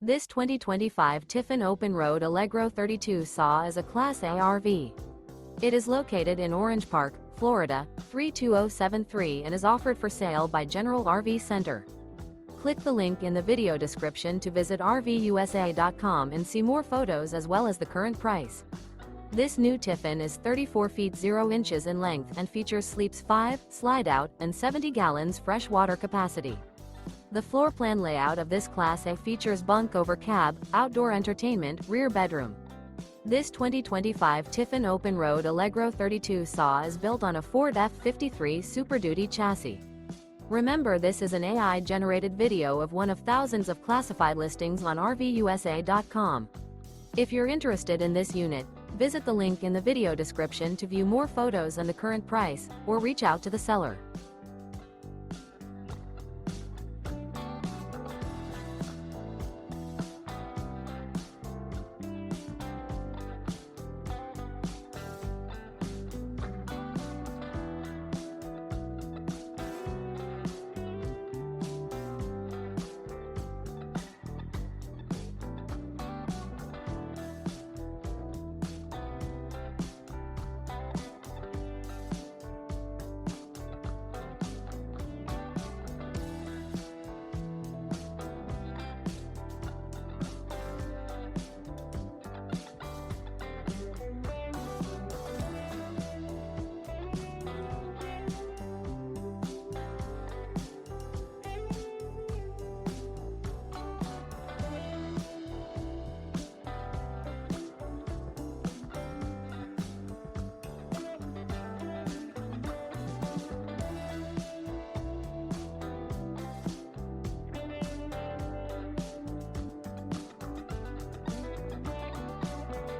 This 2025 Tiffin Open Road Allegro 32 SAW is a Class A RV. It is located in Orange Park, Florida, 32073 and is offered for sale by General RV Center. Click the link in the video description to visit RVUSA.com and see more photos as well as the current price. This new Tiffin is 34 feet 0 inches in length and features sleeps 5, slide-out, and 70 gallons fresh water capacity. The floor plan layout of this Class A features bunk over cab, outdoor entertainment, rear bedroom. This 2025 Tiffin Open Road Allegro 32 SAW is built on a Ford F-53 Super Duty chassis. Remember, this is an AI-generated video of one of thousands of classified listings on RVUSA.com. If you're interested in this unit, visit the link in the video description to view more photos and the current price, or reach out to the seller.